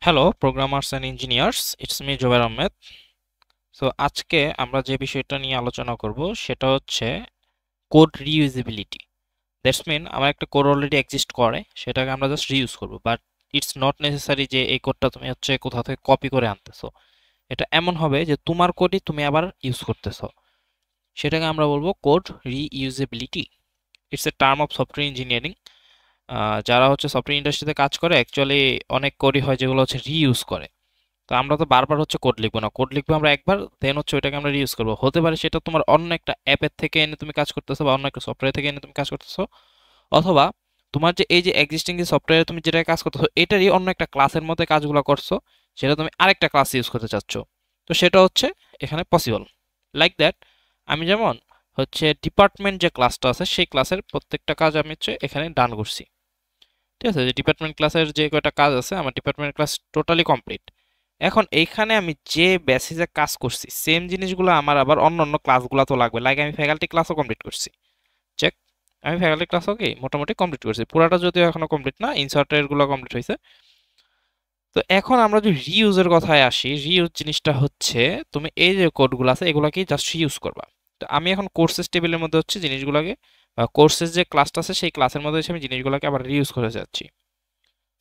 Hello programmers and engineers, it's me Zober Ahmed. So আজকে আমরা যে বিষয়টা নিয়ে আলোচনা করব সেটা হচ্ছে কোড রিইউজেবিলিটি। দ্যাটস মিন আমার একটা কোড অলরেডি এক্সিস্ট করে, সেটাকে আমরা জাস্ট রিইউজ করব, বাট ইটস নট নেসেসারি যে এই কোডটা তুমি হচ্ছে কোথাও থেকে কপি করে আনতেছো। এটা এমন হবে যে তোমার কোডই তুমি আবার ইউজ করতেছো, সেটাকে আমরা বলবো code reusability. It's a term of software engineering. যারা হচ্ছে সফটওয়্যার ইন্ডাস্ট্রিতে কাজ করে অ্যাকচুয়ালি অনেক কোডই হয় যেগুলো হচ্ছে রিইউজ করে। তো আমরা তো বারবার হচ্ছে কোড লিখবো না, কোড লিখবো আমরা একবার, দেন হচ্ছে ওইটাকে আমরা রিউজ করবো। হতে পারে সেটা তোমার অন্য একটা অ্যাপের থেকে এনে তুমি কাজ করতেছো, বা অন্য একটা সফটওয়্যার থেকে এনে তুমি কাজ করতেছো, অথবা তোমার যে এই যে এক্সিস্টিং যে সফটওয়্যারে তুমি যেটা কাজ করতেছো এটারই অন্য একটা ক্লাসের মধ্যে কাজগুলো করছো, সেটা তুমি আরেকটা ক্লাস ইউজ করতে চাচ্ছ। তো সেটা হচ্ছে এখানে পসিবল। লাইক দ্যাট, আমি যেমন হচ্ছে ডিপার্টমেন্ট যে ক্লাসটা আছে সেই ক্লাসের প্রত্যেকটা কাজ আমি হচ্ছে এখানে ডান করছি। ঠিক আছে, যে ডিপার্টমেন্ট ক্লাসের যে কয়টা কাজ আছে আমার ডিপার্টমেন্ট ক্লাস টোটালি কমপ্লিট। এখন এইখানে আমি যে বেসিসে কাজ করছি সেম জিনিসগুলো আমার আবার অন্য অন্য ক্লাসগুলো তো লাগবে। লাইক আমি ফ্যাকাল্টি ক্লাসও কমপ্লিট করছি, চেক। আমি ফ্যাকাল্টি ক্লাসও কি মোটামুটি কমপ্লিট করছি, পুরাটা যদিও এখনো কমপ্লিট না, ইনসার্টের গুলো কমপ্লিট হয়েছে। তো এখন আমরা যদি রিইউজের কথায় আসি, রিইউজ জিনিসটা হচ্ছে তুমি এই যে কোডগুলো আছে এগুলোকে জাস্ট রিইউজ করবা। তো আমি এখন কোর্সেস টেবিলের মধ্যে হচ্ছে জিনিসগুলোকে, বা কোর্সেস যে ক্লাসটা আছে সেই ক্লাসের মধ্যে হচ্ছে আমি জিনিসগুলোকে আবার রিইউজ করে যাচ্ছি।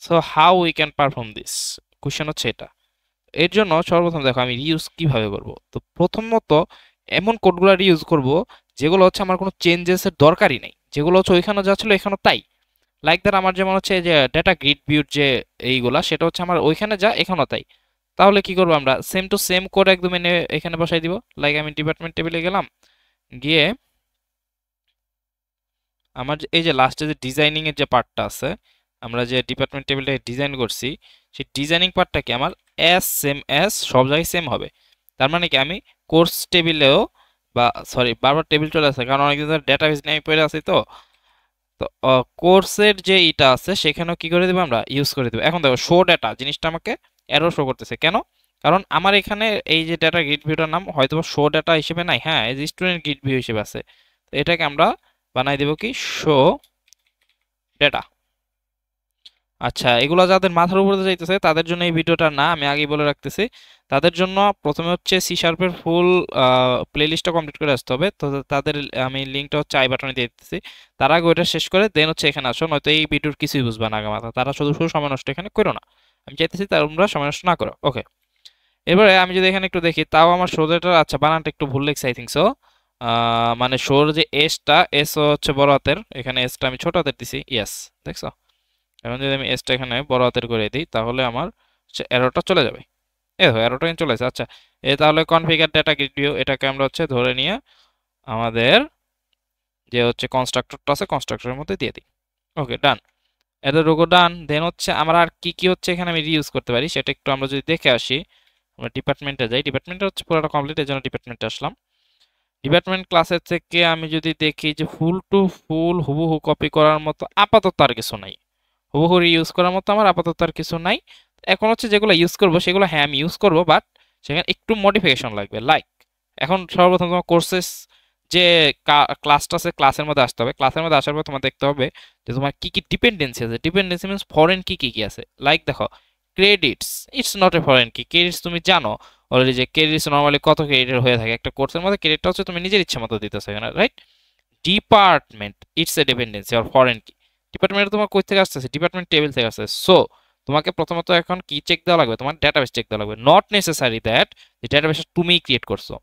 So how we can perform this, question হচ্ছে এটা। এর জন্য সর্বপ্রথম দেখো আমি রিউজ কিভাবে করব। তো প্রথমত এমন কোডগুলো রিউজ করব যেগুলো হচ্ছে আমার কোনো চেঞ্জেসের দরকারই নেই, যেগুলো হচ্ছে ওইখানে যা ছিল এখানে তাই। লাইক দ্যাট, আমার যেমন হচ্ছে যে ডেটা গ্রিড ভিউর যে এইগুলা সেটা হচ্ছে আমার ওইখানে যা এখানেও তাই। তাহলে কি করবো, আমরা সেম টু সেম কোড একদম এনে এখানে বসাই দিব। লাইক আমি ডিপার্টমেন্ট টেবিলে গেলাম, গিয়ে আমার এই যে লাস্টে যে ডিজাইনিং এর যে পার্টটা আছে, আমরা যে ডিপার্টমেন্ট টেবিলটা ডিজাইন করছি সেই ডিজাইনিং পার্টটা কি আমার সেম এস সব জায়গায় সেম হবে। তার মানে কি আমি কোর্স টেবিলেও, বা সরি বারবার টেবিল চলে আসে কারণ অনেকদিন ধরে ডেটাবেস নিয়ে আমি পড়ে আছি। তো তো কোর্সের যে ইটা আছে সেখানেও কি করে দেবো, আমরা ইউজ করে দেবো। এখন দেখো শো ডেটা জিনিসটা আমাকে এরর শো করতেছে কেন, কারণ আমার এখানে এই যে ডেটা গ্রিড ভিউটার নাম হয়তো শো ডেটা হিসেবে নাই, হ্যাঁ এই যে স্টুডেন্ট গ্রিড ভিউ হিসেবে আছে। তো এটাকে আমরা বানাই দেবো কি শো ডেটা। আচ্ছা, এগুলো যাদের মাথার উপরে যাইতেছে তাদের জন্য এই ভিডিওটা না, আমি আগেই বলে রাখতেছি। তাদের জন্য প্রথমে হচ্ছে সি শার্পের ফুল প্লেলিস্টটা কমপ্লিট করে আসতে হবে। তো তাদের আমি লিঙ্কটা হচ্ছে আই বাটনে দিয়ে দিতেছি। তার আগে ওইটা শেষ করে দেন হচ্ছে এখানে আসো, নয়তো এই ভিডিওর কিছুই বুঝবে না আগে মাথা। তারা শুধু শুধু সময় নষ্ট এখানে করো না, আমি চাইতেছি তোমরা সময় নষ্ট না করো। ওকে, এবারে আমি যদি এখানে একটু দেখি তাও আমার সোজাটা, আচ্ছা বানানটা একটু ভুল লেগেছে আই থিঙ্ক সো। মানে শোর যে এসটা, এস হচ্ছে বড় হাতের, এখানে এসটা আমি ছোট হাতের দিছি। ইয়েস, দেখছো? এখন যদি আমি এসটা এখানে বড় হাতের করে দিই তাহলে আমার এরোটা চলে যাবে। এ দেখো এরোটা কিন্তু চলে আসে। আচ্ছা, তাহলে কনফিগার ডেটা গ্রিড ভিউ এটাকে আমরা হচ্ছে ধরে নিয়ে আমাদের যে হচ্ছে কনস্ট্রাক্টরটা আছে কনস্ট্রাক্টরের মধ্যে দিয়ে দিই। ওকে, ডান। এটা রোগো ডান। দেন হচ্ছে আমরা আর কি কি হচ্ছে এখানে আমি রিউজ করতে পারি সেটা একটু আমরা যদি দেখে আসি। আমরা ডিপার্টমেন্টে যাই, ডিপার্টমেন্টে হচ্ছে পুরোটা কমপ্লিট, এই জন্য ডিপার্টমেন্টে আসলাম। ডিপার্টমেন্ট ক্লাসের থেকে আমি যদি দেখি যে ফুল টু ফুল হুবহু কপি করার মতো আপাতত আর কিছু নাই, হুবহু ইউজ করার মতো আমার আপাতত আর কিছু নাই। এখন হচ্ছে যেগুলো ইউজ করবো সেগুলো হ্যাঁ আমি ইউজ করবো, বাট সেখানে একটু মডিফিকেশন লাগবে। লাইক এখন সর্বপ্রথম তোমার কোর্সেস যে ক্লাসটা আছে ক্লাসের মধ্যে আসতে হবে। ক্লাসের মধ্যে আসার পর তোমার দেখতে হবে যে তোমার কি কি ডিপেন্ডেন্সি আছে। ডিপেন্ডেন্সি মিনস ফরেন কি কি কি আছে। লাইক দেখো credits, it's not a foreign কি। ক্রেডিটস তুমি জানো অলরেডি যে ক্রেডিটস নর্মালি কত ক্রেডিট হয়ে থাকে একটা কোর্সের মধ্যে, ক্রেডিটটা হচ্ছে তুমি নিজের ইচ্ছা মতো দিতেছো এখানে, right? Department, it's a dependency or foreign কি। ডিপার্টমেন্ট তোমার কই থেকে আসতেছে, ডিপার্টমেন্ট টেবিল থেকে আসছে। সো তোমাকে প্রথমত এখন কি চেক দেওয়া লাগবে, তোমার ডেটাবেস চেক দেওয়া লাগবে। নট নেসেসারি দ্যাট যে ডেটাবেসটা তুমিই ক্রিয়েট করছো।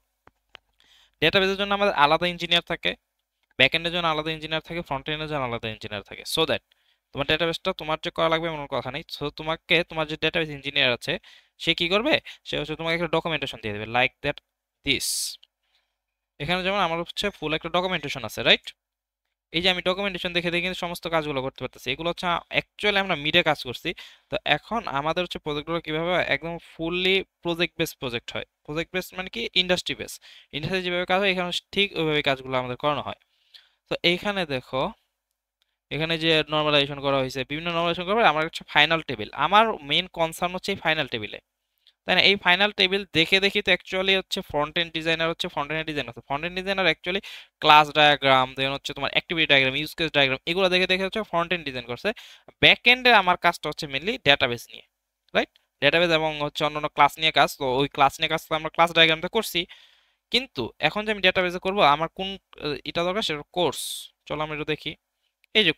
ডেটাবেসের জন্য আমাদের আলাদা ইঞ্জিনিয়ার থাকে, ব্যাকএন্ডের জন্য আলাদা ইঞ্জিনিয়ার থাকে, ফ্রন্ট এন্ডের জন্য আলাদা ইঞ্জিনিয়ার থাকে। সো দ্যাট তোমার ডেটাবেসটা তোমার যে করা লাগবে এমন কোনো কথা নেই। সো তোমাকে তোমার যে ডেটাবেস ইঞ্জিনিয়ার আছে সে কি করবে, সে হচ্ছে তোমাকে একটা ডকুমেন্টেশন দিয়ে দেবে লাইক দ্যাট দিস। এখানে যেমন আমার হচ্ছে ফুল একটা ডকুমেন্টেশন আছে, রাইট? এই যে আমি ডকুমেন্টেশন দেখে দেখে কিন্তু সমস্ত কাজগুলো করতে পারতেছি। এগুলো হচ্ছে অ্যাকচুয়ালি আমরা মিডে কাজ করছি। তো এখন আমাদের হচ্ছে প্রজেক্টগুলো কিভাবে হয়, একদম ফুললি প্রজেক্ট বেস প্রজেক্ট হয়। প্রজেক্ট বেস মানে কি, ইন্ডাস্ট্রি বেস। ইন্ডাস্ট্রি যেভাবে কাজ হয় এখানে ঠিক ওইভাবে কাজগুলো আমাদের করানো হয়। তো এইখানে দেখো, এখানে যে নর্মালাইজেশন করা হয়েছে, বিভিন্ন নর্মালাইজেশন করার পরে আমার হচ্ছে ফাইনাল টেবিল। আমার মেইন কনসার্ন হচ্ছে এই ফাইনাল টেবিলে, তাই না? এই ফাইনাল টেবিল দেখে দেখি তো অ্যাকচুয়ালি হচ্ছে ফ্রন্ট এন্ড ডিজাইনার হচ্ছে ফ্রন্ট এন্ড ডিজাইন আছে, front end designer actually class diagram, then হচ্ছে তোমার activity diagram, use case diagram, এগুলো দেখে দেখে হচ্ছে ফ্রন্ট এন্ড ডিজাইন করছে। ব্যাক এন্ডে আমার কাজটা হচ্ছে মেনলি ডেটাবেস নিয়ে, রাইট? ডেটাবেস এবং হচ্ছে অন্যান্য ক্লাস নিয়ে কাজ। তো ওই ক্লাস নিয়ে কাজ তো আমরা ক্লাস ডায়াগ্রামটা করছি, কিন্তু এখন যে আমি ডেটাবেসে করব আমার কোন এটা দরকার, সেটা কোর্স। চলো আমরা একটু দেখি। এই যে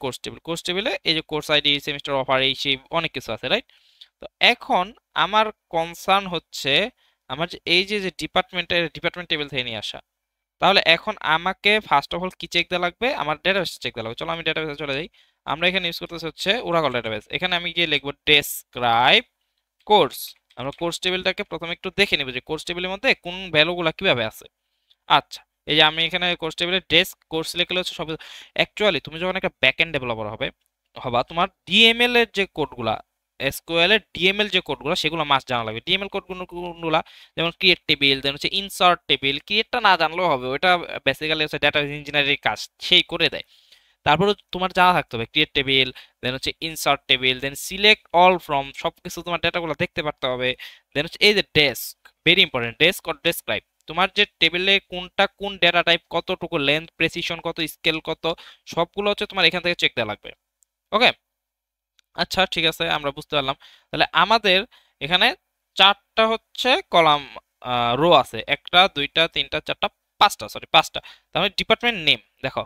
কোর্স টেবিলে এই যে কোর্স আইডি, সেমিস্টার অফার, এই সেই অনেক কিছু আছে, রাইট? তো এখন আমার কনসার্ন হচ্ছে আমার যে এই যে যে ডিপার্টমেন্ট টেবিল থেকে নিয়ে আসা। তাহলে এখন আমাকে ফার্স্ট অফ অল কি চেক দেওয়া লাগবে? আমার ডেটাবেস চেক দেওয়া লাগবে। চলো আমি ডেটাবেসে চলে যাই। আমরা এখানে ইউজ করতেছি হচ্ছে ওরাকল ডেটাবেস। এখানে আমি গিয়ে লিখবো ডেসক্রাইব কোর্স। আমরা কোর্স টেবিলটাকে প্রথমে একটু দেখে নিব যে কোর্স টেবিলের মধ্যে কোন ভ্যালুগুলো কিভাবে আছে। আচ্ছা, এই যে আমি এখানে কোর্স টেবিলে ডেস্ক কোর্স লিখলে হচ্ছে সব। অ্যাকচুয়ালি তুমি যখন একটা ব্যাকএন্ড ডেভেলপার হবা, তোমার ডিএমএল এর যে কোডগুলা, এসকিউএল এর ডিএমএল যে কোডগুলো, সেগুলো মাস্ট জানা লাগবে। ডিএমএল কোডগুলো কোনগুলা? যেমন ক্রিয়েট টেবিল, দেন হচ্ছে ইনসার্ট টেবিল। ক্রিয়েটটা না জানলেও হবে, ওটা বেসিক্যালি হচ্ছে ডাটা ইঞ্জিনিয়ারিং কাজ, সেই করে দেয়। তারপরে তোমার জানা থাকতে হবে ক্রিয়েট টেবিল, দেন হচ্ছে insert table, then select all from, সবকিছু তোমার ডাটাগুলো দেখতে পারতে হবে। দেন হচ্ছে এই যে desk, very important, desk or describe. তোমার যে টেবিলে কোনটা কোন ডেটা টাইপ, কতটুকু লেন্থ, প্রেসিশন কত, স্কেল কত, সবগুলো হচ্ছে তোমার এখান থেকে চেক দেওয়া লাগবে। ওকে, আচ্ছা ঠিক আছে, আমরা বুঝতে পারলাম। তাহলে আমাদের এখানে চারটা হচ্ছে কলাম, রো আছে, একটা দুইটা তিনটা চারটা পাঁচটা, সরি পাঁচটা। তাহলে ডিপার্টমেন্ট নেম দেখো,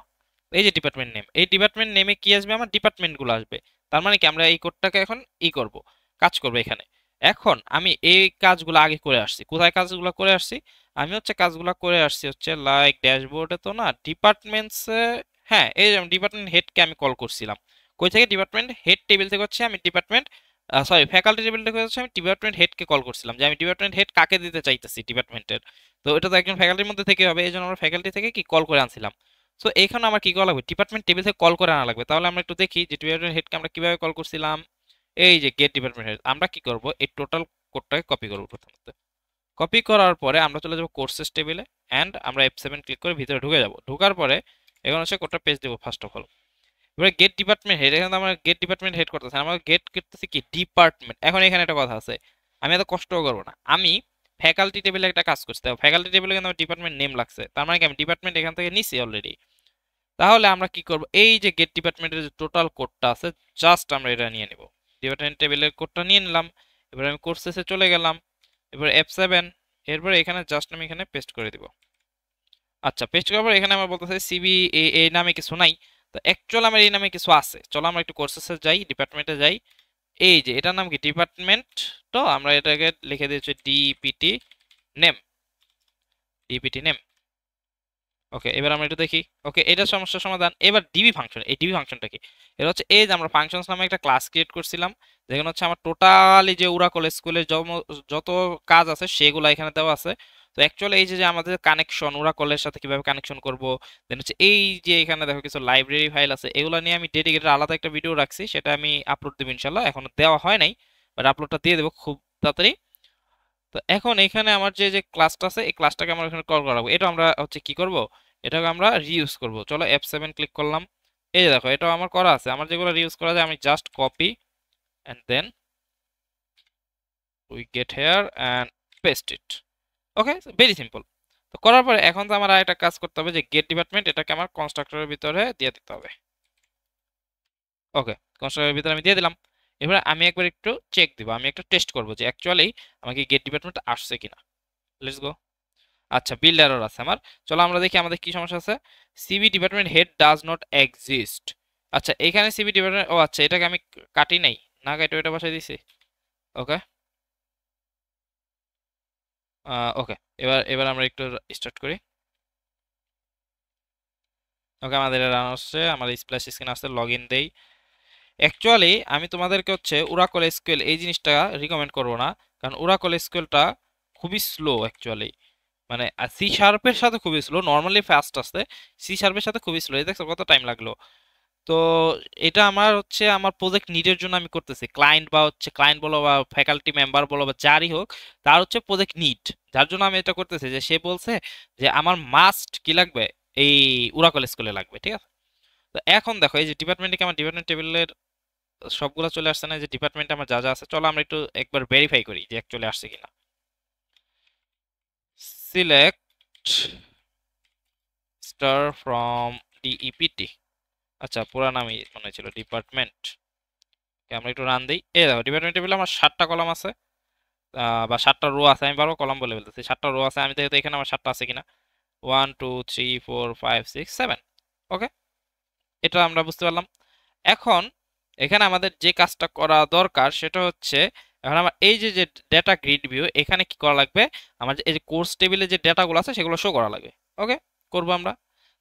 এই যে ডিপার্টমেন্ট নেম, এই ডিপার্টমেন্ট নেমে কি আসবে? আমার ডিপার্টমেন্ট গুলো আসবে। তার মানে কি আমরা এই কোডটাকে এখন করব, কাজ করব এখানে। এখন আমি এই কাজগুলো আগে করে আসছি। কোথায় কাজগুলো করে আসছি? আমি হচ্ছে কাজগুলো করে আসছি হচ্ছে লাইক ড্যাশবোর্ডে তো না, ডিপার্টমেন্টসে। হ্যাঁ, এই যে ডিপার্টমেন্ট হেডকে আমি কল করছিলাম। কই থেকে? ডিপার্টমেন্ট হেড টেবিল থেকে হচ্ছে আমি ডিপার্টমেন্ট, সরি ফ্যাকাল্টি টেবিল থেকে হচ্ছে আমি ডিপার্টমেন্ট হেডকে কল করছিলাম, যে আমি ডিপার্টমেন্ট হেড কাকে দিতে চাইতেছি ডিপার্টমেন্টের। তো এটা তো একজন ফ্যাকাল্টির মধ্যে থেকে হবে, এই জন্য আমরা ফ্যাকাল্টি থেকে কি কল করে আনছিলাম। সো এখানে আমার কি করা লাগবে? ডিপার্টমেন্ট টেবিল থেকে কল করে আনা লাগবে। তাহলে আমরা একটু দেখি যে ডিপার্টমেন্ট হেডকে আমরা কিভাবে কল করছিলাম। এই যে গেট ডিপার্টমেন্ট হেড, আমরা কি করব? এই টোটাল কোডটাকে কপি করব প্রথমত। কপি করার পরে আমরা চলে যাব কোর্সেস টেবিলে, অ্যান্ড আমরা F7 ক্লিক করে ভিতরে ঢুকে যাব। ঢোকার পরে এখন হচ্ছে কোডটা পেস্ট দেবো ফার্স্ট অফ অল। এবারে গেট ডিপার্টমেন্ট হেড, এখানে আমরা গেট ডিপার্টমেন্ট হেড করতেছি, আমরা গেট করতেছি কি ডিপার্টমেন্ট। এখন এখানে একটা কথা আছে, আমি এত কষ্ট করবো না, আমি ফ্যাকাল্টি টেবিলে একটা কাজ করছি। ফ্যাকাল্টি টেবিলে কিন্তু আমার ডিপার্টমেন্ট নেম লাগছে, তার মানে কি আমি ডিপার্টমেন্ট এখান থেকে নিছি অলরেডি। তাহলে আমরা কি করব? এই যে গেট ডিপার্টমেন্টের যে টোটাল কোডটা আছে, জাস্ট আমরা এটা নিয়ে নিব। ডিপার্টমেন্ট টেবিলের কোডটা নিয়ে নিলাম। এবার আমি কোর্সেসে চলে গেলাম। এবার F7, এরপরে এখানে জাস্ট আমি এখানে পেস্ট করে দিব। আচ্ছা, পেস্ট করার পর এখানে আমরা বলতেছি সিবি এই নামে কিছু নাই। তো অ্যাকচুয়ালি আমার এই নামে কিছু আছে। চলো আমরা একটু কোর্সেসে যাই, ডিপার্টমেন্টে যাই। এই যে এটার নাম কি? ডিপার্টমেন্ট। তো আমরা এটাকে লিখে দিয়েছি ডিপিটি নেম, ডিপিটি নেম। ওকে, এবার আমরা একটু দেখি। ওকে, এটা সমস্যার সমাধান। এবার ডিবি ফাংশন, এই ডিবি ফাংশনটা কি? এটা হচ্ছে এই যে আমরা ফাংশনস নামে একটা ক্লাস ক্রিয়েট করছিলাম, যেখানে হচ্ছে আমার টোটালি যে ওরাকল স্কুলের যত কাজ আছে সেগুলো এখানে দেওয়া আছে। তো অ্যাকচুয়ালি এই যে যে আমাদের কানেকশন, ওরাকলের সাথে কিভাবে কানেকশন করব, দেন হচ্ছে এই যে এখানে দেখো কিছু লাইব্রেরি ফাইল আছে, এগুলো নিয়ে আমি ডেডিকেটেড আলাদা একটা ভিডিও রাখছি, সেটা আমি আপলোড দেবো ইনশাল্লাহ। এখনো দেওয়া হয় নাই, বাট আপলোডটা দিয়ে দেবো খুব তাড়াতাড়ি। তো এখন এখানে আমার যে যে ক্লাসটা আছে, এই ক্লাসটাকে আমরা এখানে কল করাবো। এটা আমরা হচ্ছে কি করব? এটাকে আমরা রিইউজ করব। চলো F7 ক্লিক করলাম। এই যে দেখো, এটাও আমার করা আছে। আমার যেগুলো রিইউজ করা যায় আমি just copy and then we get here and paste it. Okay, very simple. তো করার পরে এখন তো আমার আরেকটা কাজ করতে হবে, যে গেট ডিপার্টমেন্ট এটাকে আমার কনস্ট্রাক্টরের ভিতরে দিয়ে দিতে হবে। ওকে, কনস্ট্রাক্টরের ভিতরে আমি দিয়ে দিলাম। এবার আমি একবার একটু চেক দিব, আমি একটা টেস্ট করব যে অ্যাকচুয়ালি আমাকে গেট ডিপার্টমেন্ট আসছে কিনা। Let's go. আচ্ছা, বিল্ড এরর আছে আমার। চলো আমরা দেখি আমাদের কি সমস্যা আছে। CB department head does not exist. আচ্ছা, এখানে সিবি ডিপার্টমেন্ট, ও আচ্ছা, এটাকে আমি কাটি নাই, না কাটি এটা বসাই দিছি। ওকে, ওকে, এবার এবার আমরা একটু স্টার্ট করি। ওকে, আমাদের রান হচ্ছে, আমাদের স্প্ল্যাশ স্ক্রিন আসছে, লগ ইন দেই। অ্যাকচুয়ালি আমি তোমাদেরকে হচ্ছে ওরাকল এসকিউএল এই জিনিসটা রিকমেন্ড করবো না, কারণ ওরাকল এসকিউএলটা খুবই স্লো অ্যাকচুয়ালি। মানে সি শার্পের সাথে খুবই স্লো, নর্মালি ফাস্ট আসছে, সি শার্পের সাথে খুবই স্লো। এই দেখছো কত টাইম লাগলো। তো এটা আমার হচ্ছে আমার প্রজেক্ট নিডের জন্য আমি করতেছি। ক্লায়েন্ট বা হচ্ছে ক্লায়েন্ট বলো বা ফ্যাকাল্টি মেম্বার বলো বা যারই হোক, তার হচ্ছে প্রজেক্ট নিড, যার জন্য আমি এটা করতেছি। যে সে বলছে যে আমার মাস্ট কি লাগবে, এই ওরাকল স্কুলে লাগবে, ঠিক আছে? তো এখন দেখো, এই যে ডিপার্টমেন্টে আমার ডিপার্টমেন্ট টেবিলের সবগুলো চলে আসছে না, যে ডিপার্টমেন্টে আমার যা যা আছে। চলো আমরা একটু একবার ভেরিফাই করি যে অ্যাকচুয়ালি আসছে কিনা। Select star from DEPT. আচ্ছা, পুরা নামই মনে ছিল ডিপার্টমেন্ট। আমরা একটু রান দিই। এই দেখো, ডিপার্টমেন্ট টেবিলে আমার 7টা কলাম আছে। বা 7টা রো আছে, আমি বারবার কলাম বলে ফেলতেছি, 7টা রো আছে, আমি দেখি তো এখানে আমার 7টা আছে কিনা। 1 2 3 4 5 6 7। ওকে, এটা আমরা বুঝতে পারলাম। এখন এখানে আমাদের যে কাজটা করা দরকার সেটা হচ্ছে, এখন আমার এই যে যে ডেটা গ্রিড ভিউ, এখানে কি করা লাগবে, আমার যে এই যে কোর্স টেবিলে যে ডেটাগুলো আছে সেগুলো শো করা লাগবে। ওকে, করবো আমরা।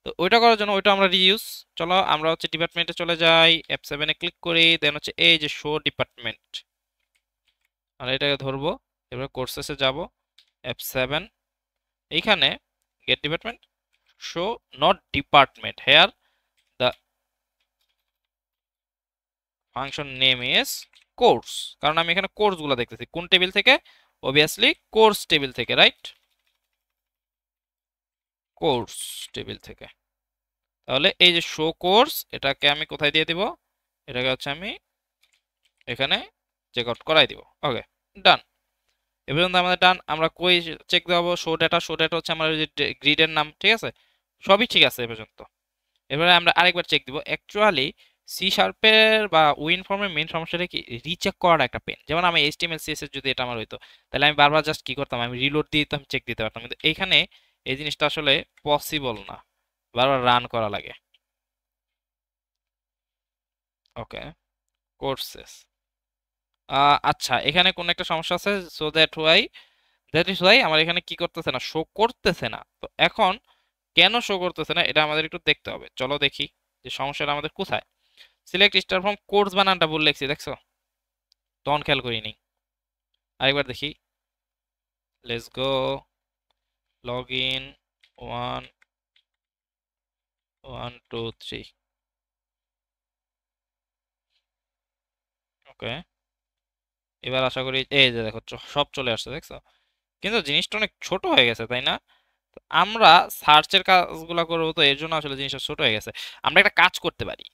তো ওইটা করার জন্য ওইটা আমরা রিইউজ, চলো আমরা হচ্ছে ডিপার্টমেন্টে চলে যাই, F7 এ ক্লিক করি, দেন হচ্ছে এই যে শো ডিপার্টমেন্ট, আমরা এটাকে ধরবো। এবার কোর্সেসে যাব, F7, এইখানে get department, show not department here, the function name is course, কারণ আমি এখানে কোর্স গুলো দেখতেছি কোন টেবিল থেকে, অবভিয়াসলি কোর্স টেবিল থেকে, রাইট, কোর্স টেবিল থেকে। তাহলে এই যে শো কোর্স, এটাকে আমি কোথায় দিয়ে দিব, এটাকে হচ্ছে আমি এখানে চেক আউট করাই দিব। ওকে, ডান। এ পর্যন্ত আমাদের ডান। আমরা কই চেক দেবো, শো ডেটা, শো ডেটা হচ্ছে আমার যে গ্রিডের নাম, ঠিক আছে, সবই ঠিক আছে এ পর্যন্ত। এবারে আমরা আরেকবার চেক দিব। অ্যাকচুয়ালি সি শার্পের বা উইন ফর্মের মেইন সমস্যাটা কি, রিচেক করার একটা পেন। যেমন আমি এইচটিএমএল সিএসএস যদি এটা আমার হইতো, তাহলে আমি বারবার জাস্ট কি করতাম, আমি রিলোড দিয়ে দিতাম, চেক দিতে পারতাম, কিন্তু এইখানে এই জিনিসটা আসলে পসিবল না, বারবার রান করা লাগে। ওকে, কোর্সেস, আচ্ছা এখানে কোন একটা সমস্যা আছে, সো দ্যাট ইজ ওয়াই আমার এখানে কি করতেছে না, শো করতেছে না। তো এখন কেন শো করতেছে না এটা আমাদের একটু দেখতে হবে, চলো দেখি যে সমস্যাটা আমাদের কোথায়। সিলেক্ট স্টার ফ্রম কোর্স বানানটা ভুল লিখছি, দেখছো, তখন খেয়াল করিনি। আরেকবার দেখি, লেটস গো, লগ ইন, 1 1 2 3। ওকে, এবার আশা করি এই যে দেখো সব চলে আসছে, দেখছো, কিন্তু জিনিসটা অনেক ছোট হয়ে গেছে, তাই না? আমরা সার্চের কাজগুলো করবো, তো এর জন্য আসলে জিনিসটা ছোট হয়ে গেছে। আমরা একটা কাজ করতে পারি,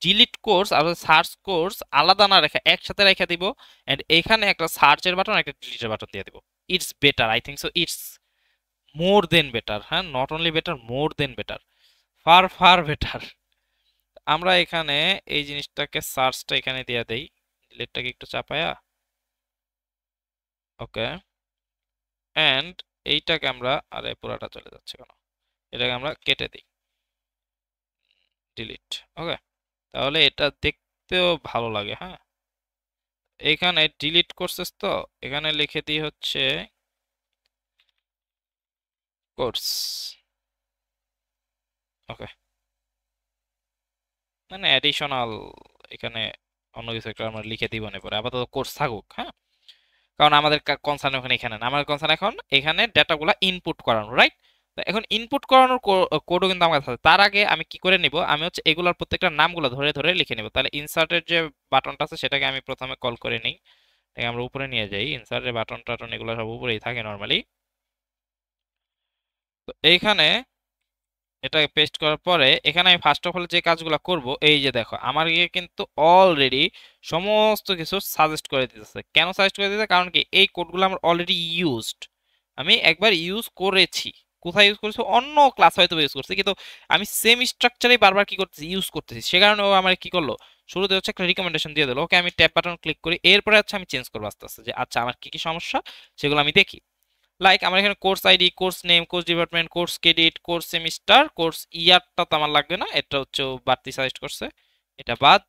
ডিলিট কোর্স আর সার্চ কোর্স আলাদা না রেখে একসাথে রেখে দিব, এন্ড এখানে একটা সার্চের বাটন একটা ডিলিটের বাটন দিয়ে দিব। It's better, I think so, it's more than better, হ্যাঁ, not only better, more than better, far far better. আমরা এখানে এই জিনিসটাকে সার্চটা এখানে দিয়ে দেই, ডিলিটটাকে একটু চাপায়া। ওকে, এন্ড এইটাকে আমরা, আরে পুরাটা চলে যাচ্ছে কেন, এটাকে আমরা কেটে দিই, ডিলিট। ওকে, তাহলে এটা দেখতেও ভালো লাগে, হ্যাঁ। এখানে ডিলিট করছিস তো, এখানে লিখে দিই হচ্ছে কোর্স। ওকে, মানে অ্যাডিশনাল, এখানে অন্য কিছু একটা আমরা লিখে দিব না পরে, আপাতত কোর্স থাকুক, হ্যাঁ। কারণ আমাদের কনসার্ন ওখানে এখানে না, আমাদের কনসার্ন এখন এখানে ডেটাগুলো ইনপুট করানো, রাইট। তো এখন ইনপুট করানোর কোডও কিন্তু আমার কাছে আছে। তার আগে আমি কি করে নিব, আমি হচ্ছে এগুলোর প্রত্যেকটা নামগুলো ধরে ধরে লিখে নিব। তাহলে ইনসার্টের যে বাটনটা আছে সেটাকে আমি প্রথমে কল করে নিই, এটাকে আমরা উপরে নিয়ে যাই, ইনসার্টের বাটন টাটন এগুলো সব উপরেই থাকে নর্মালি। তো এইখানে এটাকে পেস্ট করার পরে এখানে আমি ফার্স্ট অফ অল যে কাজগুলো করব, এই যে দেখো আমার গিয়ে কিন্তু অলরেডি সমস্ত কিছু সাজেস্ট করে দিতেছে। কেন সাজেস্ট করে দিতেছে, কারণ কি এই কোডগুলো আমার অলরেডি ইউজড, আমি একবার ইউজ করেছি। কোথায় ইউজ করেছি, অন্য ক্লাস হয়তো ইউজ করছি, কিন্তু আমি সেম স্ট্রাকচারেই বারবার কি করতেছি, ইউজ করতেছি। সে কারণে ও আমার কি করলো, শুরুতে হচ্ছে একটা রিকমেন্ডেশন দিয়ে দিল। ওকে, আমি ট্যাব বাটন ক্লিক করি, এরপরে হচ্ছে আমি চেঞ্জ করবো আস্তে আস্তে, যে আচ্ছা আমার কি কি সমস্যা সেগুলো আমি দেখি। লাইক আমার এখানে course ID, course name, course department, course credit, course semester, course ইয়ারটা তো আমার লাগবে না, এটা হচ্ছে ও বাড়তি সাজেস্ট করছে, এটা বাদ।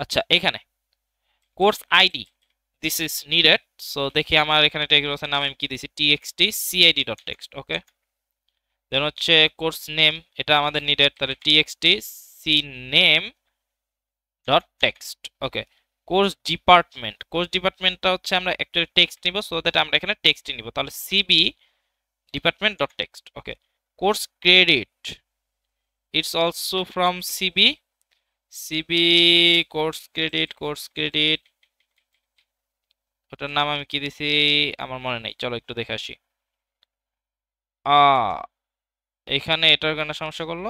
আচ্ছা এখানে course ID, this is needed. So দেখি আমার এখানে টেক্সটের নাম আমি কি দিছি, TXT CID dot text. Okay, then হচ্ছে কোর্স নেম, এটা আমাদের নিডেড, তাহলে TXT C name dot text. Okay, course ডিপার্টমেন্টটা হচ্ছে আমরা একটা টেক্সট নিব, সো দ্যাট আমরা এখানে টেক্সটই নিব, তাহলে CB department dot text. Okay, course credit, it's also from cb course credit ওটার নাম আমি কি দিছি আমার মনে নেই, চলো একটু দেখে আসি। আ এখানে এটার কেন সমস্যা করলো,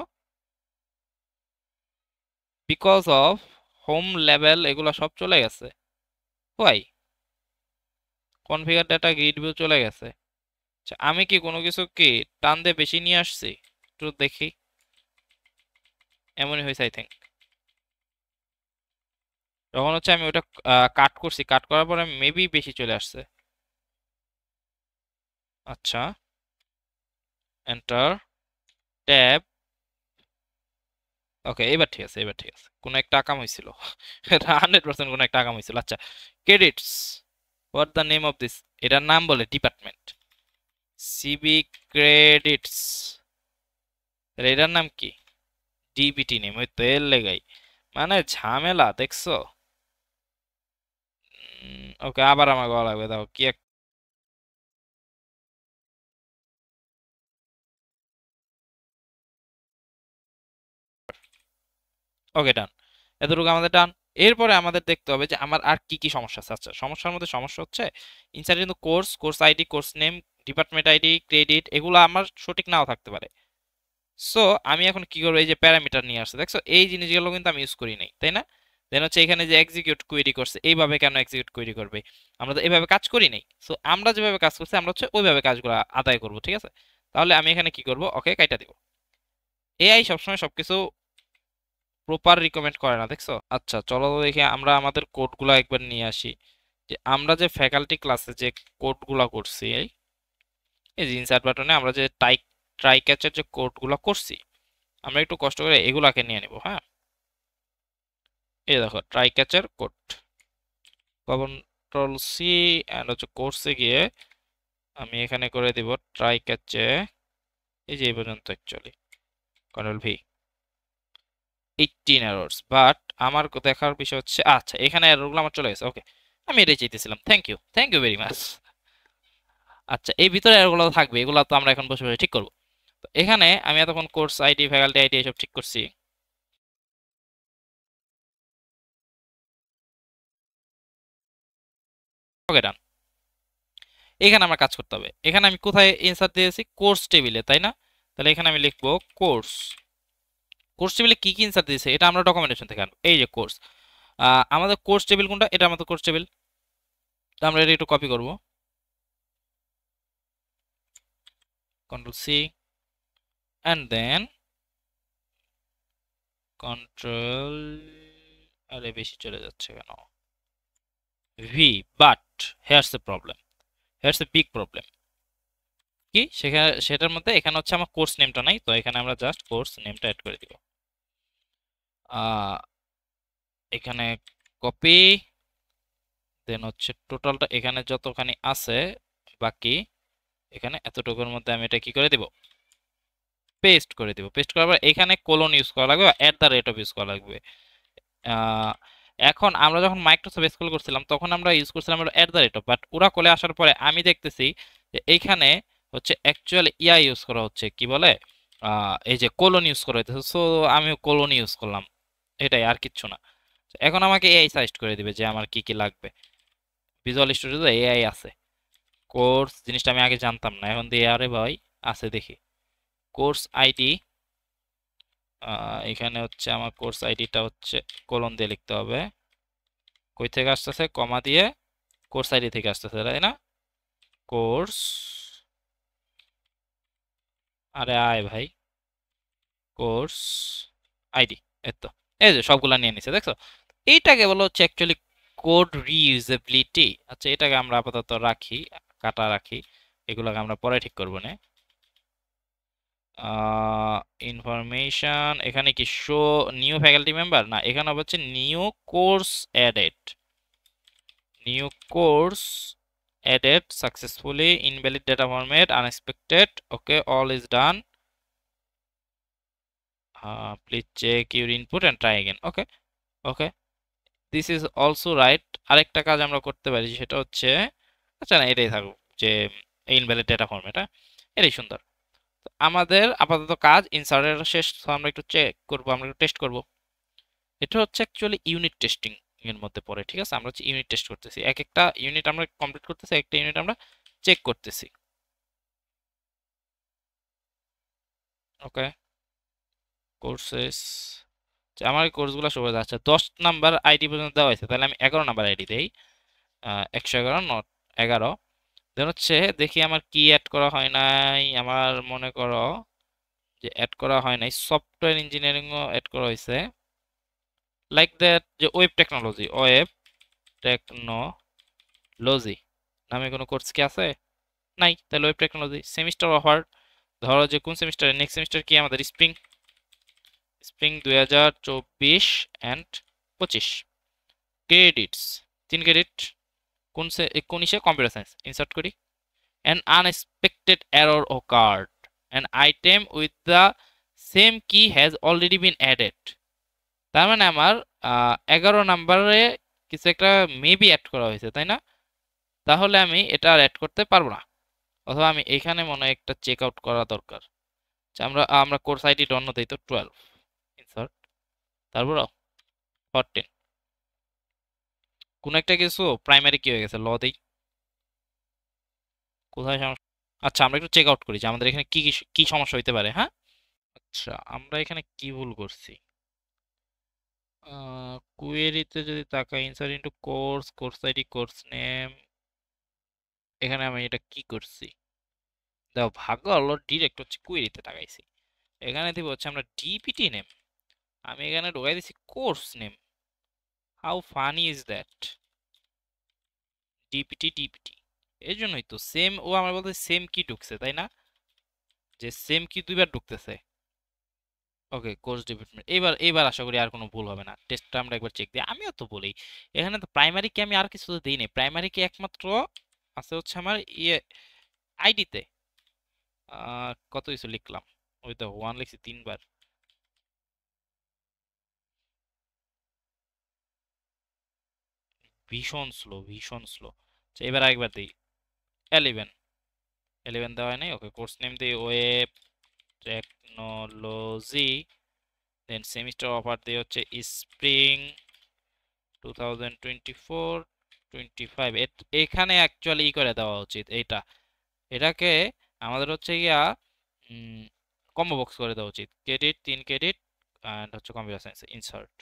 বিকজ অফ হোম লেভেল এগুলো সব চলে গেছে। Why, configure data grid view চলে গেছে। আচ্ছা, আমি কি কোনো কিছু কি টান দিয়ে বেশি নিয়ে আসছি, একটু দেখি। এমনই হয়েছে আই থিঙ্ক, যখন হচ্ছে আমি ওটা কাট করছি, কাট করার পরে মেবি বেশি চলে আসছে। আচ্ছা, এন্টার, ট্যাব। ওকে, এবার ঠিক আছে, এবার ঠিক আছে। কোনো একটা আকাম হয়েছিল। 100% কোনো একটা আকাম হয়েছিল। আচ্ছা, credits, what the name of this? এটার নাম বলে ডিপার্টমেন্ট, সিবি ক্রেডিটস। এটার নাম কি? ডিবিটি নেম, ওই তো এর লেগাই মানে ঝামেলা দেখছো। ওকে, আবার আমার গলা লাগবে, দাও কি ওকে, ডান। এতটুকু আমাদের ডান। এরপরে আমাদের দেখতে হবে যে আমার আর কি কি সমস্যা আছে। আচ্ছা, সমস্যার মধ্যে সমস্যা হচ্ছে ইনসাইড কিন্তু course, course ID, course name, department ID, credit, এগুলো আমার সঠিক নাও থাকতে পারে। সো আমি এখন কি করবো, এই যে প্যারামিটার নিয়ে আসছে দেখছো, এই জিনিসগুলো কিন্তু আমি ইউজ করি নাই, তাই না? দেন হচ্ছে এখানে যে এক্সিকিউট কোয়েরি করছে, এইভাবে কেন এক্সিকিউট কোয়েরি করবে? আমরা তো এইভাবে কাজ করি নাই। সো আমরা যেভাবে কাজ করছি আমরা হচ্ছে ওইভাবে কাজগুলো আদায় করব, ঠিক আছে? তাহলে আমি এখানে কি করব, ওকে কাইটা দিব। এআই সবসময় সবকিছু প্রপার রিকমেন্ড করে না, দেখছো। আচ্ছা, চলো তো দেখি আমরা আমাদের কোডগুলো একবার নিয়ে আসি। যে আমরা যে ফ্যাকাল্টি ক্লাসে যে কোডগুলো করছি, এই যে ইনসার্ট বাটনে আমরা যে ট্রাই ক্যাচের যে কোডগুলো করছি, আমরা একটু কষ্ট করে এগুলাকে নিয়ে নিব। হ্যাঁ, এই দেখো ট্রাই ক্যাচের কোড, কন্ট্রোল সি এন্ড হচ্ছে কোর্সে গিয়ে আমি এখানে করে দিব ট্রাই ক্যাচে, এই যে এই পর্যন্ত actually control V, 18 errors. But আমার দেখার বিষয় হচ্ছে, আচ্ছা এখানে এররগুলো আমার চলে গেছে। ওকে, আমি এটাই চাইতেছিলাম। Thank you very much. আচ্ছা, এই ভিতরে এরগুলো থাকবে, এগুলো তো আমরা এখন বসে বসে ঠিক করব। তো এখানে আমি এতক্ষণ কোর্স আইডি, ফ্যাকাল্টি আইডি এসব ঠিক করছি। ওকে, ডান। এখানে আমার কাজ করতে হবে। এখানে আমি কোথায় ইনসার্ট দিয়েছি? কোর্স টেবিলে, তাই না? তাহলে এখানে আমি লিখবো কোর্স। কোর্স টেবিলে কি কি ইনসার্ট দিয়েছে এটা আমরা ডকুমেন্টেশন থেকে আনবো। এই যে কোর্স, আমাদের কোর্স টেবিল কোনটা? এটা আমাদের কোর্স টেবিল। তো আমরা এটা একটু কপি করব, control C and then control, আরে বেশি চলে যাচ্ছে কেন, V. But here's the problem, here's the big problem. কি সেখানে, সেটার মধ্যে এখানে হচ্ছে আমার কোর্স নেমটা নাই, তো এখানে আমরা জাস্ট কোর্স নেমটা অ্যাড করে দিব। এখানে কপি, দেন হচ্ছে টোটালটা এখানে যতখানি আছে বাকি, এখানে এতটুকুর মধ্যে আমি এটা কি করে দিব, পেস্ট করে দিব। পেস্ট করার পর এখানে কোলন ইউজ করা লাগবে, at the rate of use করা লাগবে। আহ, এখন আমরা যখন মাইক্রোসফট এসকিউএল করছিলাম তখন আমরা ইউজ করছিলাম at the rate of, but ওরা কোলে আসার পরে আমি দেখতেছি যে এইখানে হচ্ছে অ্যাকচুয়ালি ইয়া ইউজ করা হচ্ছে, কি বলে, এই যে কোলন ইউজ করা হইতেছে। সো আমি কোলন ইউজ করলাম, এটাই, আর কিচ্ছু না। এখন আমাকে এআই সাজেস্ট করে দিবে যে আমার কি কি লাগবে। ভিজুয়াল স্টুডিওতে এআই আছে। কোর্স জিনিসটা আমি আগে জানতাম না, এখন দিয়ে আরে ভাই আছে দেখি। কোর্স আইডি, এখানে হচ্ছে আমার কোর্স আইডিটা হচ্ছে কোলন দিয়ে লিখতে হবে। কই থেকে আসতেছে? কমা দিয়ে কোর্স আইডি থেকে আসতেছে, তাই না? কোর্স, আরে আয় ভাই, কোর্স আইডি, এই তো, এই যে সবগুলা নিয়ে নিছে দেখছো। এইটাকে বলা হচ্ছে অ্যাকচুয়ালি কোড রিইউজেবিলিটি। আচ্ছা, এটাকে আমরা আপাতত রাখি, কাটা রাখি, এগুলোকে আমরা পরে ঠিক করবো না। ইনফরমেশন, এখানে কি শো নিউ ফ্যাকাল্টি মেম্বার, না এখানে হচ্ছে new course added, new course added successfully, invalid data format, unexpected. Okay, all is done. Please check your input and try again. Okay, okay, this is also right. আরেকটা কাজ আমরা করতে পারি, সেটা হচ্ছে, আচ্ছা না এটাই থাকুক, যে ইনভ্যালিড ডেটা ফরম্যাট। হ্যাঁ, এটাই সুন্দর। তো আমাদের আপাতত কাজ ইনসার্টের শেষ, তো আমরা একটু চেক করব, আমরা একটু টেস্ট করব। এটা হচ্ছে অ্যাকচুয়ালি ইউনিট টেস্টিং এর মধ্যে পড়ে, ঠিক আছে? আমরা হচ্ছে ইউনিট টেস্ট করতেছি, এক একটা ইউনিট আমরা কমপ্লিট করতেছি, একটা ইউনিট আমরা চেক করতেছি। ওকে, কোর্সেস, আমার এই কোর্সগুলো শুরু হয়ে যাচ্ছে 10 নাম্বার আইডি পর্যন্ত দেওয়া হয়েছে, তাহলে আমি 11 নাম্বার আইডি দেই। 111 নট 11। দেন হচ্ছে দেখি আমার কি অ্যাড করা হয় নাই। আমার মনে করো যে অ্যাড করা হয় নাই, সফটওয়্যার ইঞ্জিনিয়ারিংও অ্যাড করা হয়েছে, লাইক দ্যাট, যে ওয়েব টেকনোলজি, ওয়েব টেকনোলজি নামে কোনো কোর্স কি আছে? নাই, তাহলে ওয়েব টেকনোলজি। সেমিস্টার অফার, ধরো যে কোন সেমিস্টারে, নেক্সট সেমিস্টার কি আমাদের spring, spring 2024 and 25। Credits 3 credit, কোন ইসে, কম্পিউটার সায়েন্স। ইনসার্ট করি। An unexpected error occurred. An item with the same key has already been added. তার মানে আমার 11 নাম্বারে কিছু একটা মেবি অ্যাড করা হয়েছে, তাই না? তাহলে আমি এটা আর অ্যাড করতে পারবো না, অথবা আমি এখানে মনে হয় একটা চেক আউট করা দরকার। আচ্ছা, আমরা আমরা কোর্স আইডি অন্য দিই তো 12, ইনসার্ট, তারপর 14। কোন একটা কিছু প্রাইমারি কি হয়ে গেছে, ল দেই, কোথায় সমস্যা। আচ্ছা, আমরা একটু চেক আউট করি যে আমাদের এখানে কি কি কি সমস্যা হইতে পারে। হ্যাঁ, আচ্ছা, আমরা এখানে কি ভুল করছি। কুয়েরিতে যদি তাকাই, insert into course, course ID, course name, এখানে আমি এটা কি করছি, দেখো ভাগ্য হলো ডিরেক্ট হচ্ছে কুয়েরিতে তাকাইছি। এখানে দিব হচ্ছে আমরা ডিপিটি নেম, আমি এখানে ঢোকাই দিছি course name. How funny is that, DPT DPT. এই জন্যই তো সেম, ও আমার বলতে সেম কি ঢুকছে, তাই না? যে সেম কি দুইবার ঢুকতেছে। ওকে, কোর্স ডিপার্টমেন্ট, এবার এবার আশা করি আর কোনো ভুল হবে না। টেস্টটা আমরা একবার চেক দিই। আমিও তো বলি এখানে তো প্রাইমারি কি আমি আর কিছু তো দিই নাই, প্রাইমারি কি একমাত্র আছে হচ্ছে আমার ইয়ে আইডিতে। কত কিছু লিখলাম, ওই তো 1 লিখছি 3 বার। ভীষণ স্লো, ভীষণ স্লো। আচ্ছা, এবার আরেকবার দিই 11, 11 দেওয়া হয় নাই। ওকে, কোর্স নেম দিই ওয়েব টেকনোলজি, দেন সেমিস্টার অফার দিয়ে হচ্ছে স্প্রিং 2024 25। এখানে অ্যাকচুয়ালি ই করে দেওয়া উচিত এইটা, এটাকে আমাদের হচ্ছে গিয়া কম্বো বক্স করে দেওয়া উচিত। ক্রেডিট 3 ক্রেডিট অ্যান্ড হচ্ছে computer science. Insert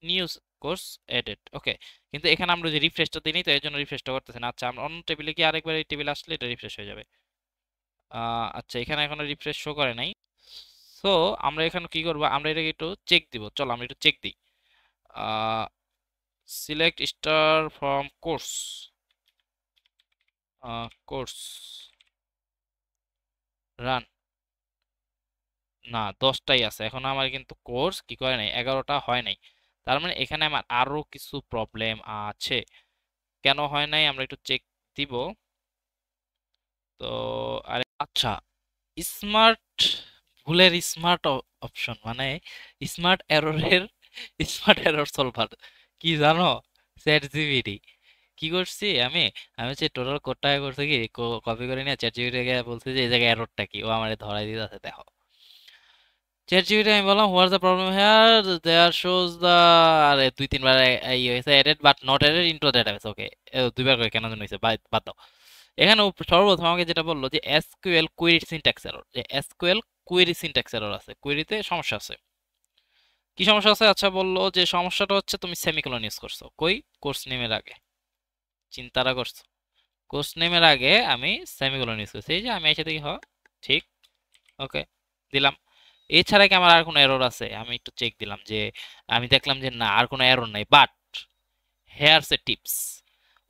new course added. Okay, কিন্তু এখানে আমরা যে রিফ্রেশটা দিই তো এর জন্য রিফ্রেশটা করতেছে না। আচ্ছা, আমরা অন্য টেবিলে কি আরেকবার এই টেবিলে আসলে এটা রিফ্রেশ হয়ে যাবে। আচ্ছা, এখানে এখনো রিফ্রেশ শো করে নাই। সো আমরা এখানে কি করবো, আমরা এটাকে একটু চেক দিব। চলো আমরা একটু চেক দিই। Select star from course, course run. না, 10টাই আছে এখন, আমার কিন্তু কোর্স কি করে নাই, 11টা হয় নাই। তার মানে এখানে আমার আরো কিছু প্রবলেম আছে। কেন হয় নাই আমরা একটু চেক দিব। তো আরে আচ্ছা, স্মার্ট ভুলের স্মার্ট অপশন মানে স্মার্ট এররের স্মার্ট এরর সলভার কি জানো, চ্যাট জিপিটি। কি করছি আমি, আমি হচ্ছে টোটাল কোডটা করছে কি, কপি করে নিয়ে চ্যাট জিপিটি বলছি যে এই জায়গায় এররটা কি, ও আমার ধরাই দিতেছে। দেখো চ্যাট জিপিটি আমি বললাম what's the problem here, there shows the, আরে 2-3 বার ইয়ে হয়েছে, added but not added into database. Okay, 2 বার করে কেন যেন হয়েছে, বাদ দাও। এখানে সর্বপ্রথম আমাকে যেটা বললো যে এসকিউএল কুয়েরি সিনট্যাক্স এরর, যে এসকিউএল কুয়েরি সিনট্যাক্স এরর আছে, কুয়েরিতে সমস্যা আছে। কি সমস্যা আছে? আচ্ছা, বললো যে সমস্যাটা হচ্ছে তুমি সেমিকোলন ইউজ করছো কই, কোর্স নেমের আগে। চিন্তাটা করছো, কোর্স নেমের আগে আমি সেমিকোলন ইউজ করছি, এই যে আমি এসে দেখি ঠিক। ওকে, দিলাম। এছাড়া কি আমার আর কোনো এরর আছে? আমি একটু চেক দিলাম, যে আমি দেখলাম যে না, আর কোনো এরর নাই। বাট হেয়ারস এ টিপস,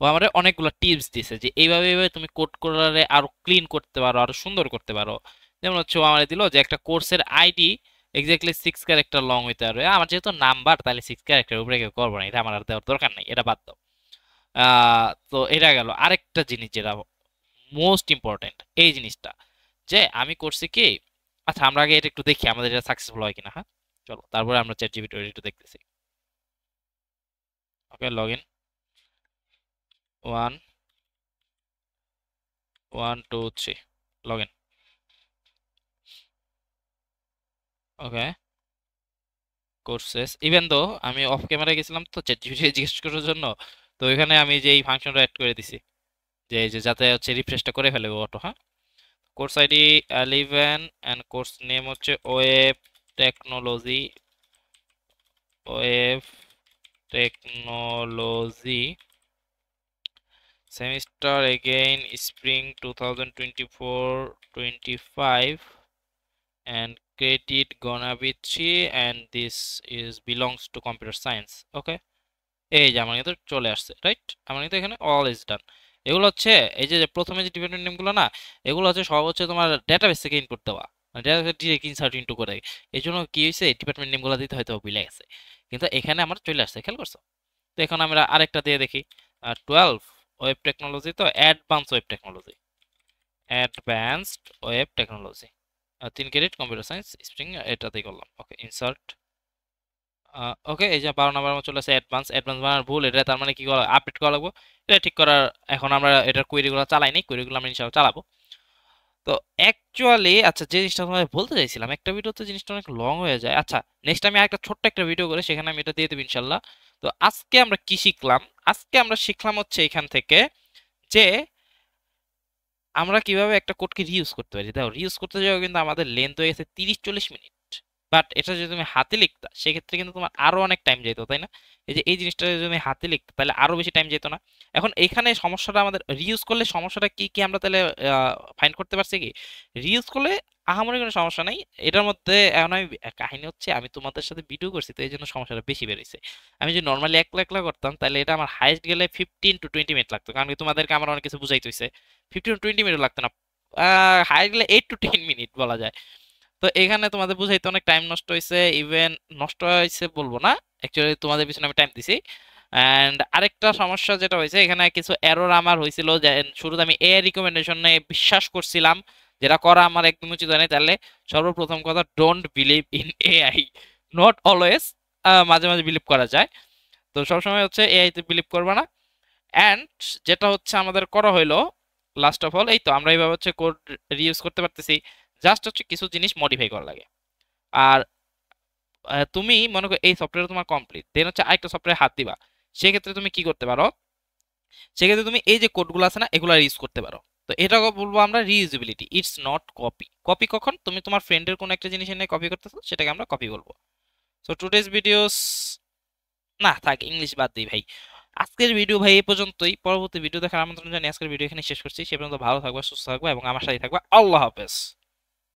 ও আমাদের অনেকগুলো টিপস দিছে যে এইভাবে এইভাবে তুমি কোড করলে আরো ক্লিন করতে পারো, আরো সুন্দর করতে পারো। যেমন হচ্ছে ও আমার দিল যে একটা কোর্সের আইডি এক্স্যাক্টলি 6 ক্যারেক্টার লং হইতে পারবে। আমার যেহেতু নাম্বার, তাহলে 6 ক্যারেক্টার উপরে কেউ করবো না, এটা আমার আর দেওয়ার দরকার নেই, এটা বাদ দাও। তো এটা গেল। আরেকটা জিনিস যেটা মোস্ট ইম্পর্টেন্ট, এই জিনিসটা যে আমি করছি কি, আচ্ছা আমরা আগে এটা একটু দেখি আমাদের এটা সাকসেসফুল হয় কিনা। হ্যাঁ, চলো তারপরে আমরা চ্যাট জিপিটি একটু দেখতেছি। Okay, log in 1 1 2 3, log in. Okay, courses, even though আমি অফ ক্যামেরা গেছিলাম তো চ্যাট জিপিটি জিজ্ঞেস করার জন্য, তো এখানে আমি যে এই ফাংশনটা অ্যাড করে দিছি, যে এই যে যাতে হচ্ছে রিফ্রেশটা করে ফেলে অটো। হ্যাঁ, course ID 11 and course name হচ্ছে web technology, web technology, semester again spring 2024-25, and credit gonna be 3, and this is belongs to computer science. Okay, এই যে আমার কিন্তু চলে আসছে, রাইট? আমার কিন্তু এখানে অল ইজ ডান। এগুলো হচ্ছে এই যে প্রথমে যে ডিপার্টমেন্ট নেমগুলো না, এগুলো হচ্ছে সব হচ্ছে তোমার ডেটাবেস থেকে ইনপুট দেওয়া, ডেটাবেস ডিরেক্ট ইনসার্ট ইনটু করে। এই জন্য কি হয়েছে, ডিপার্টমেন্ট নেমগুলো দিতে হয়তো ভুলে গেছে, কিন্তু এখানে আমার চলে আসছে, খেয়াল করছো? তো এখন আমরা আরেকটা দিয়ে দেখি, 12 ওয়েব টেকনোলজি, তো advance web technology, advanced web technology, 3 credit computer science spring, এটাতেই করলাম। ওকে, ইনসার্ট। ওকে, এই যে 12 নম্বর আমার চলে আসে অ্যাডভান্স। অ্যাডভান্স বানার ভুল, এটা তার মানে কি করা, আপডেট করা লাগবে, এটা ঠিক করার। এখন আমরা এটার কোয়েরিগুলো চালাইনি, কোয়েরিগুলো আমরা ইনশাআল্লাহ চালাবো। তো অ্যাকচুয়ালি আচ্ছা, যে জিনিসটা তোমাদের বলতে চাইছিলাম, একটা ভিডিওতে জিনিসটা অনেক লং হয়ে যায়। আচ্ছা, নেক্সট আমি একটা ছোট্ট একটা ভিডিও করে সেখানে আমি এটা দিয়ে দেবো ইনশাল্লাহ। তো আজকে আমরা কি শিখলাম? আজকে আমরা শিখলাম হচ্ছে এখান থেকে যে আমরা কিভাবে একটা কোডকে রিইউজ করতে পারি। দেখো, রিইউজ করতে যাওয়া কিন্তু আমাদের লেন্থ হয়ে গেছে 30-40 মিনিট, বাট এটা যদি তুমি হাতে লিখতা সেক্ষেত্রে কিন্তু তোমার আরো অনেক টাইম যেত, তাই না? এই যে এই জিনিসটা যদি তুমি হাতে লিখতে তাহলে আরো বেশি টাইম যেত না? এখন এখানে সমস্যাটা আমাদের রিইউজ করলে সমস্যাটা কি কি আমরা তাহলে ফাইন্ড করতে পারছি কি? রিইউজ করলে আহামরি কোনো সমস্যা নাই এটার মধ্যে। এখন আমি কাহিনী হচ্ছে আমি তোমাদের সাথে ভিডিও করছি, তো এই জন্য সমস্যাটা বেশি বেড়েছে। আমি যদি নর্মালি একলা একলা করতাম তাহলে এটা আমার হাইস্ট গেলে 15-20 মিনিট লাগতো, কারণ কি তোমাদেরকে আমার অনেক কিছু বুঝাইতে হইছে। 15-20 মিনিট লাগতো না, হাইস্ট গেলে 8-10 মিনিট বলা যায়। তো এখানে তোমাদের বুঝাইতে অনেক টাইম নষ্ট হয়েছে, ইভেন নষ্ট হয়েছে বলবো না, অ্যাকচুয়ালি তোমাদের পিছনে আমি টাইম দিছি। অ্যান্ড আরেকটা সমস্যা যেটা হয়েছে, এখানে কিছু এরর আমার হয়েছিল, যে শুরুতে আমি এআই রিকমেন্ডেশনে বিশ্বাস করছিলাম, যেটা করা আমার একদম উচিত হয়নি। তাহলে সর্বপ্রথম কথা, don't believe in AI, not always, মাঝে মাঝে বিলিভ করা যায়। তো সবসময় হচ্ছে এআই তে বিলিভ করবে না। অ্যান্ড যেটা হচ্ছে আমাদের করা হইলো, লাস্ট অফ অল, এই তো আমরা এইভাবে হচ্ছে কোড রিইউজ করতে পারতেছি। জাস্ট হচ্ছে কিছু জিনিস মডিফাই করা লাগে। আর তুমি মনে করো এই সফটওয়্যার তোমার কমপ্লিট, দেন হচ্ছে আরেকটা সফটওয়্যার হাত দিবা, সেক্ষেত্রে তুমি কি করতে পারো? সেক্ষেত্রে তুমি এই যে কোডগুলো আছে না, এগুলো ইউজ করতে পারো। তো এটা বলবো আমরা রিইউজেবিলিটি, ইটস নট কপি। কপি কখন? তুমি তোমার ফ্রেন্ডের কোনো একটা জিনিস এনে কপি করতেছো, সেটাকে আমরা কপি বলবো। সো টুডেজ ভিডিওস, না থাক, ইংলিশ বাদ দিই ভাই। আজকের ভিডিও ভাই এই পর্যন্তই, পরবর্তী ভিডিও দেখার আমন্ত্রণ জানিয়ে আজকের ভিডিও এখানে শেষ করছি। সে পর্যন্ত ভালো থাকবা, সুস্থ থাকবা এবং আমার সাথে থাকবা। আল্লাহ হাফেজ।